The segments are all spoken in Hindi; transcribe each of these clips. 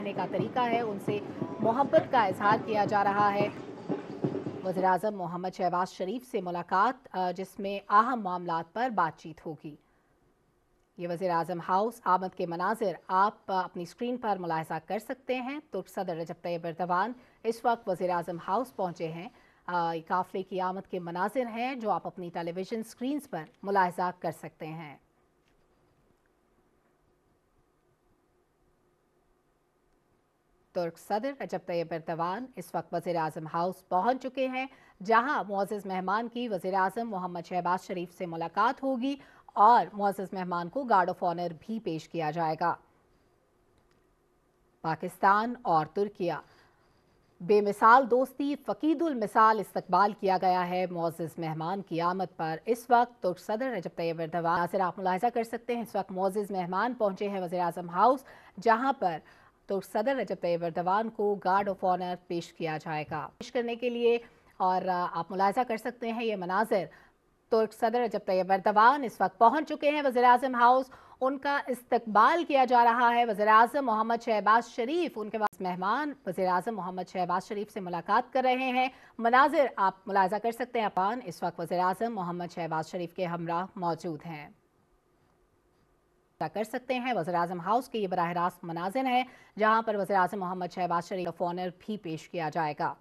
रहने का तरीका है, उनसे मोहब्बत का इजहार किया जा रहा है। वज़ीर-ए-आज़म मोहम्मद शहबाज शरीफ से मुलाकात, जिसमें अहम मामलात पर बातचीत होगी। ये वज़ीर-ए-आज़म हाउस आमद के मनाजिर आप अपनी स्क्रीन पर मुलाहिज़ा कर सकते हैं। तुर्क सदर रजब तैयब एर्दोगान इस वक्त वज़ीर-ए-आज़म हाउस पहुँचे हैं। काफ़िले की आमद के मनाजिर हैं जो आप अपनी टेलीविज़न स्क्रीन्स पर मुलाहिज़ा कर सकते हैं। तुर्क सदर रजब तैयब एर्दोगान इस वक्त वज़ीर-ए-आज़म हाउस पहुँच चुके हैं, जहां मुअज़्ज़ज़ मेहमान की वज़ीर-ए-आज़म मोहम्मद शहबाज शरीफ से मुलाकात होगी और मुअज़्ज़ज़ मेहमान को गार्ड ऑफ ऑनर भी पेश किया जाएगा। पाकिस्तान और तुर्किया बेमिसाल दोस्ती, फ़कीदुल मिसाल इस्तकबाल किया गया है मुअज़्ज़ज़ मेहमान की आमद पर। इस वक्त तुर्क सदर रजब तैयब एर्दोगान नाज़िर आप मुलाहिज़ा कर सकते हैं, इस वक्त मुअज़्ज़ज़ मेहमान पहुँचे हैं वज़ीर-ए-आज़म हाउस, जहाँ पर तुर्क सदर रजब तैयब एर्दोगान को गार्ड ऑफ ऑनर पेश किया जाएगा। पेश करने के लिए और आप मुलाहिज़ा कर सकते हैं ये मनाजिर। तुर्क सदर रजब तैयब एर्दोगान इस वक्त पहुंच चुके हैं वज़ीर-ए-आज़म हाउस, उनका इस्तकबाल किया जा रहा है। वज़ीर-ए-आज़म मोहम्मद शहबाज शरीफ उनके पास मेहमान वज़ीर-ए-आज़म मोहम्मद शहबाज शरीफ से मुलाकात कर रहे हैं। मनाजिर आप मुलाहिज़ा कर सकते हैं। अपान इस वक्त वज़ीर-ए-आज़म मोहम्मद शहबाज शरीफ के हमरा मौजूद हैं। कर सकते हैं वज़ीर-ए-आज़म हाउस के ये बराह रास्त मनाजिर हैं, जहां पर वज़ीर-ए-आज़म मोहम्मद शहबाज शरीफ ऑफ ऑनर भी पेश किया जाएगा।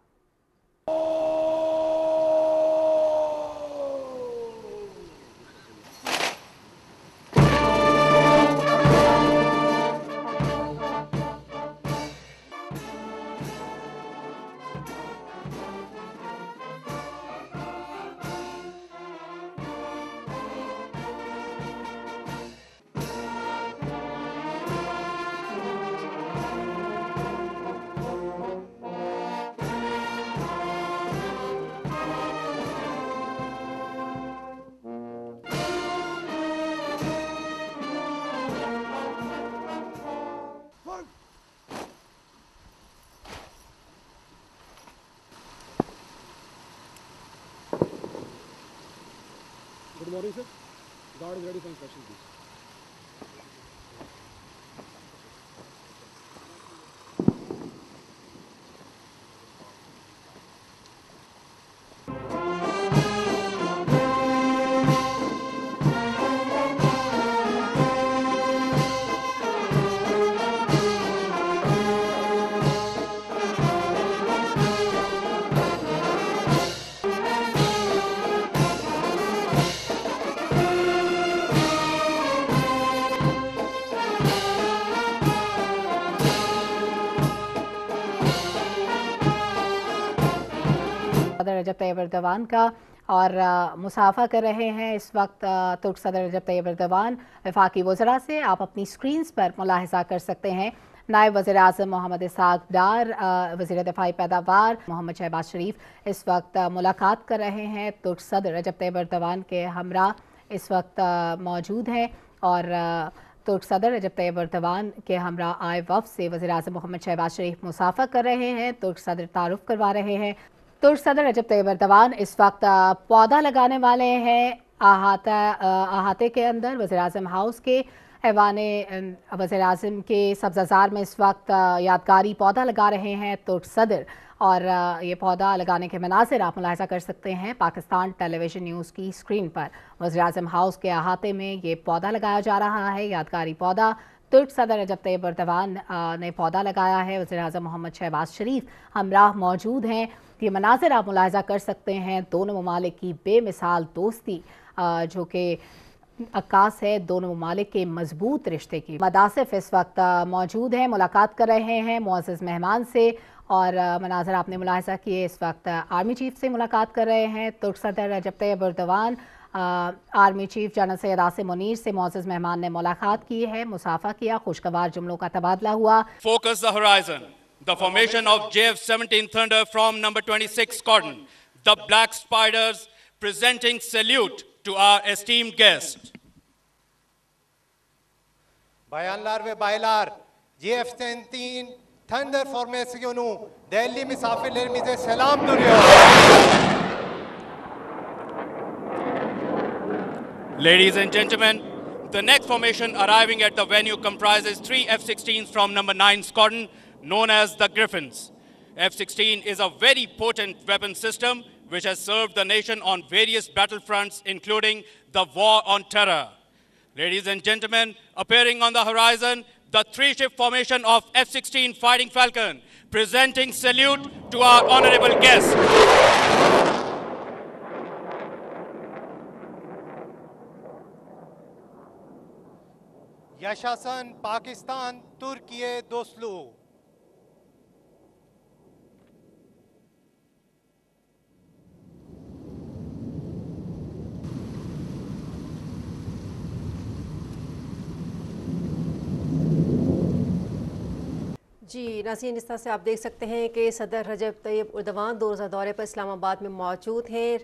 Good morning, sir. Guard is ready for inspection, please. सदर रजब तैयब एर्दोगान का और मुसाफा कर रहे हैं इस वक्त तुर्क सदर रजब तैयब एर्दोगान वफाकी वज़रा से आप अपनी स्क्रीन्स पर मुलाहिज़ा कर सकते हैं। नायब वज़ीर-ए-आज़म मोहम्मद इसहाक डार, वज़ीर दिफ़ाई पैदावार मोहम्मद शहबाज शरीफ इस वक्त मुलाकात कर रहे हैं। तुर्क सदर रजब तैयब एर्दोगान के हमरा इस वक्त मौजूद हैं और तुर्क सदर रजब तैयब एर्दोगान के हमरा आए वफ़द से वज़ीर-ए-आज़म मोहम्मद शहबाज शरीफ मुसाफा कर रहे हैं। तुर्क सदर तारुफ करवा रहे हैं। तुर्क सदर रजब तैयब एर्दोगान इस वक्त पौधा लगाने वाले हैं अहाते के अंदर वज़ीर-ए-आज़म हाउस के ऐवाने वज़ीर-ए-आज़म के सब्ज़ाज़ार में इस वक्त यादगारी पौधा लगा रहे हैं तुर्क सदर और ये पौधा लगाने के मनाज़िर आप मुलाहिज़ा कर सकते हैं पाकिस्तान टेलीविज़न न्यूज़ की स्क्रीन पर। वज़ीर-ए-आज़म हाउस के अहाते में ये पौधा लगाया जा रहा है, यादगारी पौधा। तुर्क सदर रजब तैयब एर्दोगान ने पौधा लगाया है। वज़ीर-ए-आज़म मोहम्मद शहबाज शरीफ हमराह मौजूद हैं। ये मनाज़िर आप मुलाहिज़ा कर सकते हैं दोनों ममालिक की बेमिसाल दोस्ती, जो कि अक्कास है दोनों ममालिक के मजबूत रिश्ते की। मदासिफ इस वक्त मौजूद हैं, मुलाकात कर रहे हैं मुअज़्ज़ज़ मेहमान से और मनाज़िर आपने मुलाहिज़ा किए। इस वक्त आर्मी चीफ से मुलाकात कर रहे हैं तुर्क सदर Recep Tayyip Erdogan. Army chief general Syed Asim Munir से मुअज़्ज़ज़ मेहमान ने मुलाकात की है, मुसाफा किया, खुशगवार जुमलों का तबादला हुआ। Focus the horizon. The formation of JF-17 Thunder from number 26 Squadron. The Black Spiders presenting salute to our esteemed guest. Bayanlar ve baylar, JF-17 Thunder formasyonu değerli misafirlerimize selam duruyor. Ladies and gentlemen, the next formation arriving at the venue comprises 3 F-16s from number 9 Squadron, known as the Griffins. F-16 is a very potent weapon system which has served the nation on various battlefronts, including the war on terror. Ladies and gentlemen, appearing on the horizon, the three-ship formation of F-16 Fighting Falcon, presenting salute to our honorable guest. Yaşasın Pakistan, Türkiye dostluğu. जी नाज़रीन, इस तरह से आप देख सकते हैं कि सदर रजब तैयब एर्दोगान 2 रोज़ा दौरे पर इस्लामाबाद में मौजूद हैं।